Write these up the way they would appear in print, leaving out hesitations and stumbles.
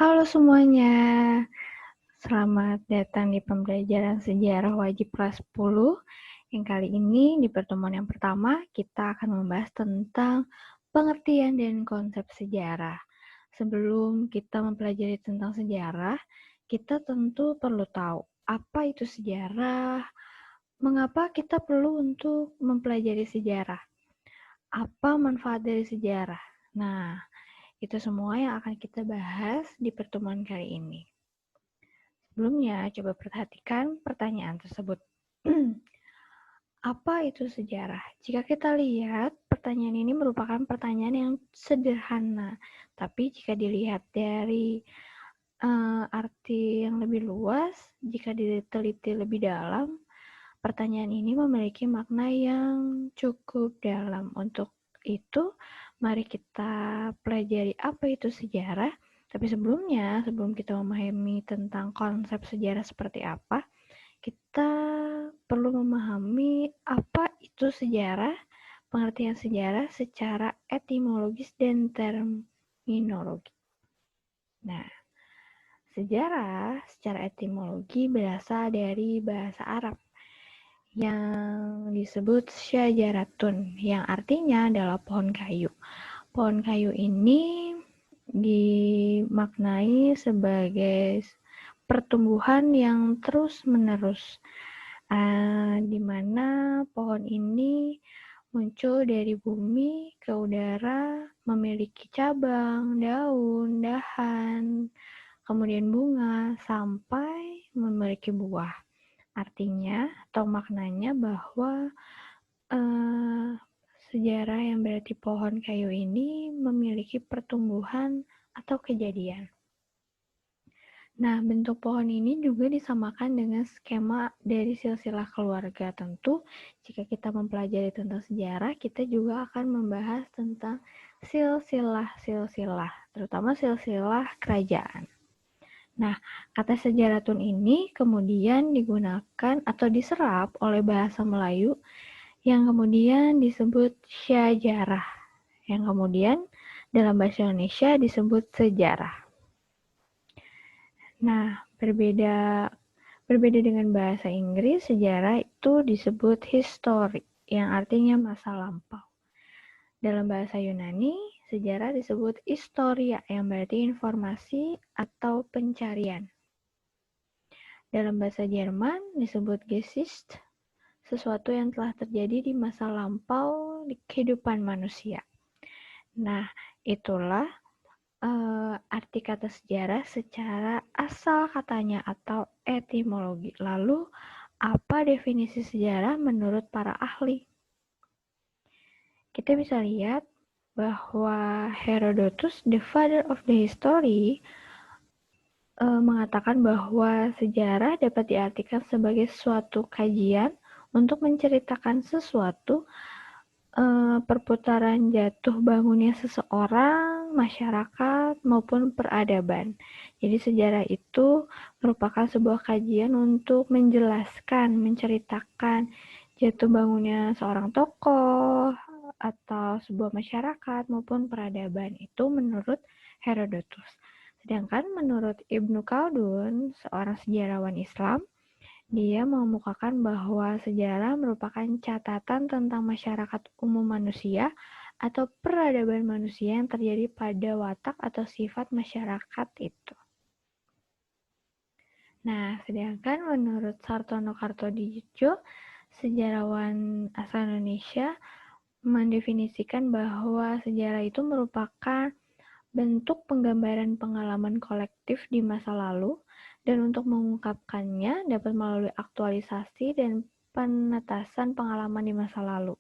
Halo semuanya, selamat datang di pembelajaran sejarah wajib kelas 10. Yang kali ini di pertemuan yang pertama kita akan membahas tentang pengertian dan konsep sejarah. Sebelum kita mempelajari tentang sejarah, kita tentu perlu tahu apa itu sejarah, mengapa kita perlu untuk mempelajari sejarah, apa manfaat dari sejarah. Nah, itu semua yang akan kita bahas di pertemuan kali ini. Sebelumnya, coba perhatikan pertanyaan tersebut. Apa itu sejarah? Jika kita lihat, pertanyaan ini merupakan pertanyaan yang sederhana. Tapi jika dilihat dari arti yang lebih luas, jika diteliti lebih dalam, pertanyaan ini memiliki makna yang cukup dalam. Untuk itu, mari kita pelajari apa itu sejarah. Tapi sebelumnya, sebelum kita memahami tentang konsep sejarah seperti apa, kita perlu memahami apa itu sejarah, pengertian sejarah secara etimologis dan terminologi. Nah, sejarah secara etimologi berasal dari bahasa Arab yang disebut syajaratun, yang artinya adalah pohon kayu. Pohon kayu ini dimaknai sebagai pertumbuhan yang terus-menerus, di mana pohon ini muncul dari bumi ke udara, memiliki cabang, daun, dahan, kemudian bunga, sampai memiliki buah. Artinya atau maknanya bahwa sejarah yang berarti pohon kayu ini memiliki pertumbuhan atau kejadian. Nah, bentuk pohon ini juga disamakan dengan skema dari silsilah keluarga. Tentu, jika kita mempelajari tentang sejarah, kita juga akan membahas tentang silsilah-silsilah, terutama silsilah kerajaan. Nah, kata sejaratun ini kemudian digunakan atau diserap oleh bahasa Melayu yang kemudian disebut syajarah, yang kemudian dalam bahasa Indonesia disebut sejarah. Nah, berbeda dengan bahasa Inggris, sejarah itu disebut history, yang artinya masa lampau. Dalam bahasa Yunani, sejarah disebut historia, yang berarti informasi atau pencarian. Dalam bahasa Jerman disebut Geschichte, sesuatu yang telah terjadi di masa lampau di kehidupan manusia. Nah, itulah arti kata sejarah secara asal katanya atau etimologi. Lalu, apa definisi sejarah menurut para ahli? Kita bisa lihat bahwa Herodotus, the father of the history, mengatakan bahwa sejarah dapat diartikan sebagai suatu kajian untuk menceritakan sesuatu, perputaran jatuh bangunnya seseorang, masyarakat, maupun peradaban. Jadi sejarah itu merupakan sebuah kajian untuk menjelaskan, menceritakan jatuh bangunnya seorang tokoh atau sebuah masyarakat maupun peradaban. Itu menurut Herodotus. Sedangkan menurut Ibnu Khaldun, seorang sejarawan Islam, dia mengemukakan bahwa sejarah merupakan catatan tentang masyarakat umum manusia atau peradaban manusia yang terjadi pada watak atau sifat masyarakat itu. Nah, sedangkan menurut Sartono Kartodinjo, sejarawan asal Indonesia, mendefinisikan bahwa sejarah itu merupakan bentuk penggambaran pengalaman kolektif di masa lalu, dan untuk mengungkapkannya dapat melalui aktualisasi dan penetasan pengalaman di masa lalu.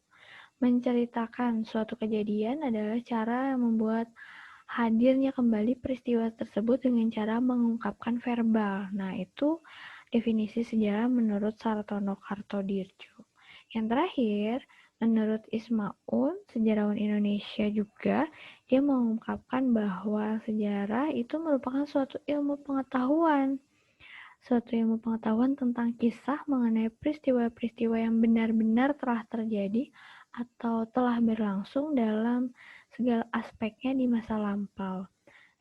Menceritakan suatu kejadian adalah cara membuat hadirnya kembali peristiwa tersebut dengan cara mengungkapkan verbal. Nah, itu definisi sejarah menurut Sartono Kartodinjo. Yang terakhir, menurut Ismaul, sejarawan Indonesia juga, dia mengungkapkan bahwa sejarah itu merupakan suatu ilmu pengetahuan. Suatu ilmu pengetahuan tentang kisah mengenai peristiwa-peristiwa yang benar-benar telah terjadi atau telah berlangsung dalam segala aspeknya di masa lampau.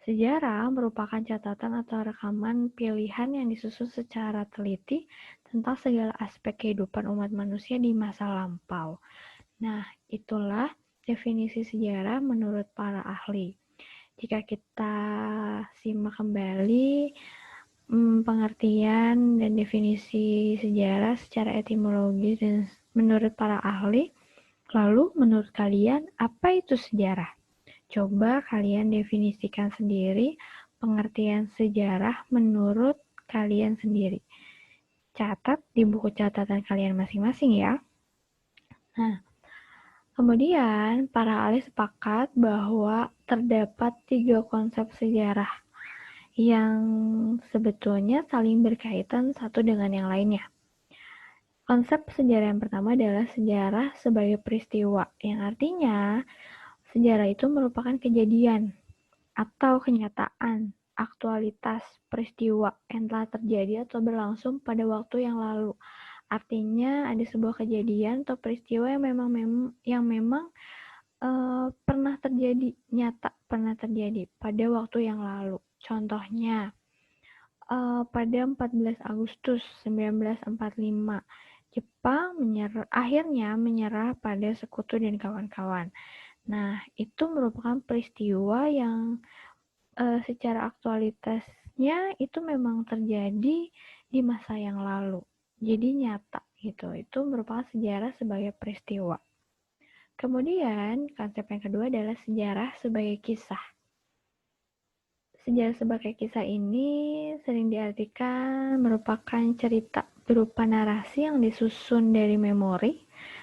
Sejarah merupakan catatan atau rekaman pilihan yang disusun secara teliti tentang segala aspek kehidupan umat manusia di masa lampau. Nah, itulah definisi sejarah menurut para ahli. Jika kita simak kembali pengertian dan definisi sejarah secara etimologis dan menurut para ahli, lalu menurut kalian apa itu sejarah? Coba kalian definisikan sendiri pengertian sejarah menurut kalian sendiri. Catat di buku catatan kalian masing-masing ya. Nah, kemudian para ahli sepakat bahwa terdapat 3 konsep sejarah yang sebetulnya saling berkaitan satu dengan yang lainnya. Konsep sejarah yang pertama adalah sejarah sebagai peristiwa, yang artinya sejarah itu merupakan kejadian atau kenyataan, aktualitas, peristiwa yang telah terjadi atau berlangsung pada waktu yang lalu. Artinya ada sebuah kejadian atau peristiwa yang memang pernah terjadi, nyata pernah terjadi pada waktu yang lalu. Contohnya, pada 14 Agustus 1945, Jepang akhirnya menyerah pada Sekutu dan kawan-kawan. Nah, itu merupakan peristiwa yang secara aktualitasnya itu memang terjadi di masa yang lalu. Jadi nyata gitu. Itu merupakan sejarah sebagai peristiwa. Kemudian, konsep yang kedua adalah sejarah sebagai kisah. Sejarah sebagai kisah ini sering diartikan merupakan cerita berupa narasi yang disusun dari memori,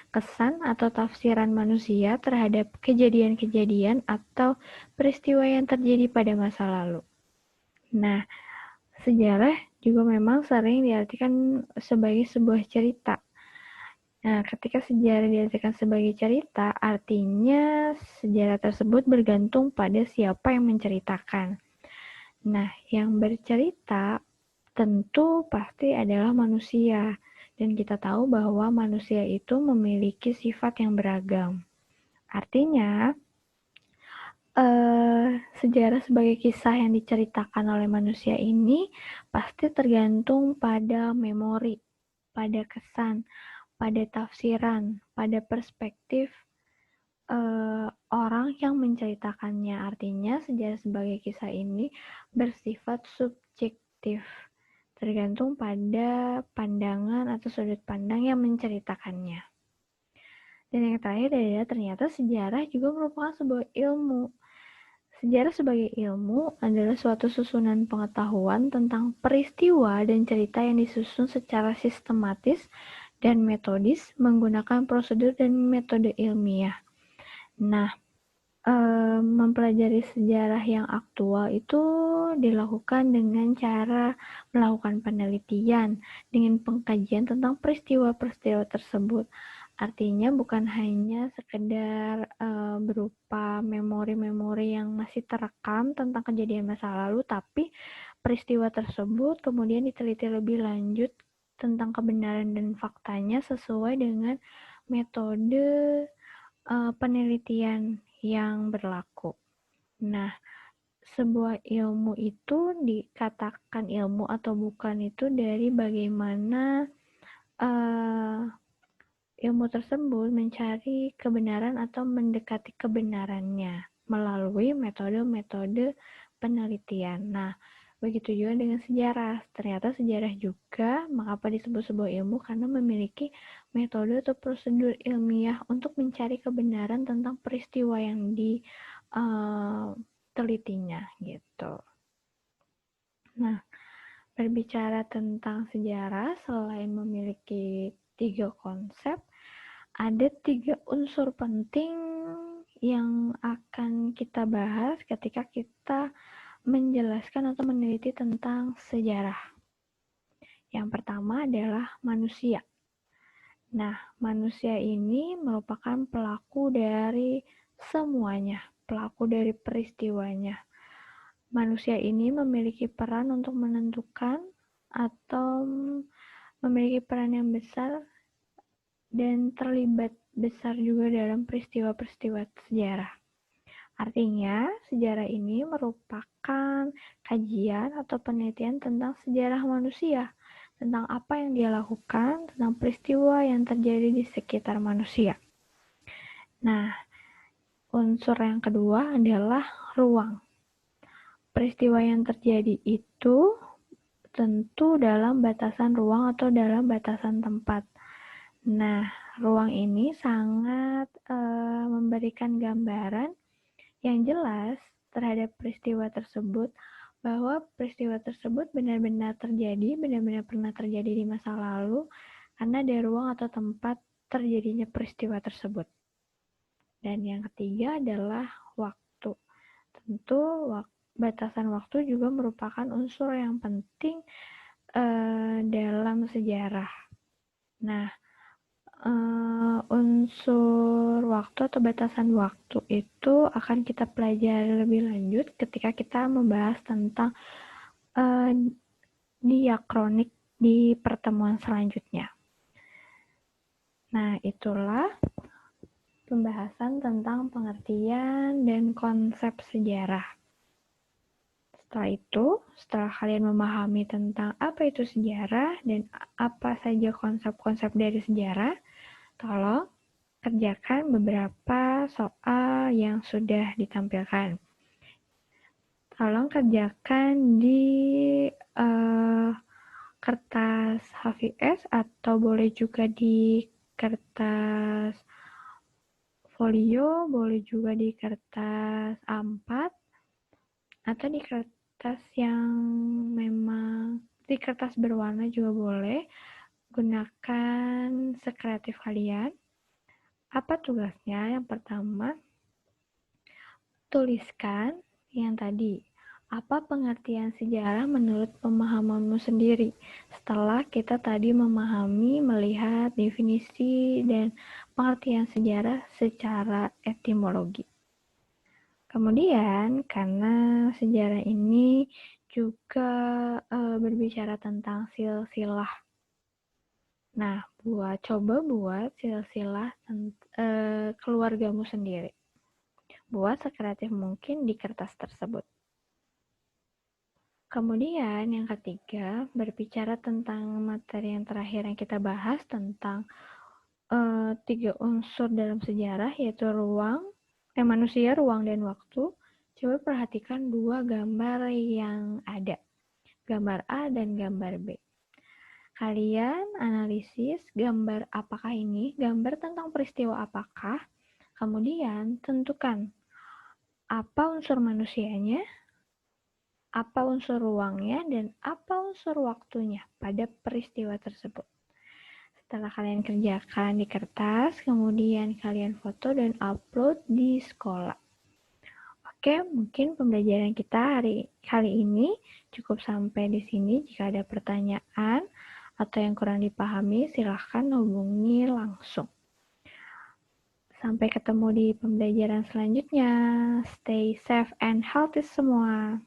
kesan atau tafsiran manusia terhadap kejadian-kejadian atau peristiwa yang terjadi pada masa lalu. Nah, sejarah juga memang sering diartikan sebagai sebuah cerita. Nah, ketika sejarah diartikan sebagai cerita, artinya sejarah tersebut bergantung pada siapa yang menceritakan. Nah, yang bercerita tentu pasti adalah manusia. Dan kita tahu bahwa manusia itu memiliki sifat yang beragam. Artinya, sejarah sebagai kisah yang diceritakan oleh manusia ini pasti tergantung pada memori, pada kesan, pada tafsiran, pada perspektif orang yang menceritakannya. Artinya sejarah sebagai kisah ini bersifat subjektif, tergantung pada pandangan atau sudut pandang yang menceritakannya. Dan yang terakhir adalah ternyata sejarah juga merupakan sebuah ilmu. Sejarah sebagai ilmu adalah suatu susunan pengetahuan tentang peristiwa dan cerita yang disusun secara sistematis dan metodis menggunakan prosedur dan metode ilmiah. Nah, mempelajari sejarah yang aktual itu dilakukan dengan cara melakukan penelitian dengan pengkajian tentang peristiwa-peristiwa tersebut. Artinya bukan hanya sekedar berupa memori-memori yang masih terekam tentang kejadian masa lalu, tapi peristiwa tersebut kemudian diteliti lebih lanjut tentang kebenaran dan faktanya sesuai dengan metode penelitian yang berlaku. Nah, sebuah ilmu itu dikatakan ilmu atau bukan itu dari bagaimana ilmu tersebut mencari kebenaran atau mendekati kebenarannya melalui metode-metode penelitian. Nah, begitu juga dengan sejarah. Ternyata sejarah juga mengapa disebut sebuah ilmu karena memiliki metode atau prosedur ilmiah untuk mencari kebenaran tentang peristiwa yang ditelitinya gitu. Nah, berbicara tentang sejarah, selain memiliki 3 konsep, ada 3 unsur penting yang akan kita bahas ketika kita menjelaskan atau meneliti tentang sejarah. Yang pertama adalah manusia. Nah, manusia ini merupakan pelaku dari semuanya, pelaku dari peristiwanya. Manusia ini memiliki peran untuk menentukan atau memiliki peran yang besar dan terlibat besar juga dalam peristiwa-peristiwa sejarah. Artinya, sejarah ini merupakan kajian atau penelitian tentang sejarah manusia, tentang apa yang dia lakukan, tentang peristiwa yang terjadi di sekitar manusia. Nah, unsur yang kedua adalah ruang. Peristiwa yang terjadi itu tentu dalam batasan ruang atau dalam batasan tempat. Nah, ruang ini sangat memberikan gambaran yang jelas terhadap peristiwa tersebut, bahwa peristiwa tersebut benar-benar terjadi, benar-benar pernah terjadi di masa lalu, karena ada ruang atau tempat terjadinya peristiwa tersebut. Dan yang ketiga adalah waktu. Tentu batasan waktu juga merupakan unsur yang penting dalam sejarah. Nah, unsur waktu atau batasan waktu itu akan kita pelajari lebih lanjut ketika kita membahas tentang diakronik di pertemuan selanjutnya. Nah, itulah pembahasan tentang pengertian dan konsep sejarah. Setelah itu, setelah kalian memahami tentang apa itu sejarah dan apa saja konsep-konsep dari sejarah, tolong kerjakan beberapa soal yang sudah ditampilkan. Tolong kerjakan di kertas HVS atau boleh juga di kertas folio, boleh juga di kertas A4 atau di kertas yang memang di kertas berwarna juga boleh. Gunakan sekreatif kalian. Apa tugasnya? Yang pertama, tuliskan yang tadi. Apa pengertian sejarah menurut pemahamanmu sendiri? Setelah kita tadi memahami, melihat definisi dan pengertian sejarah secara etimologi. Kemudian, karena sejarah ini juga berbicara tentang silsilah. Nah, coba buat silsilah keluargamu sendiri. Buat sekreatif mungkin di kertas tersebut. Kemudian yang ketiga, berbicara tentang materi yang terakhir yang kita bahas tentang 3 unsur dalam sejarah, yaitu manusia, ruang, dan waktu. Coba perhatikan 2 gambar yang ada, gambar A dan gambar B. Kalian analisis gambar apakah ini, gambar tentang peristiwa apakah, kemudian tentukan apa unsur manusianya, apa unsur ruangnya, dan apa unsur waktunya pada peristiwa tersebut. Setelah kalian kerjakan di kertas, kemudian kalian foto dan upload di sekolah. Oke, mungkin pembelajaran kita kali ini cukup sampai di sini. Jika ada pertanyaan atau yang kurang dipahami, silahkan hubungi langsung. Sampai ketemu di pembelajaran selanjutnya. Stay safe and healthy semua.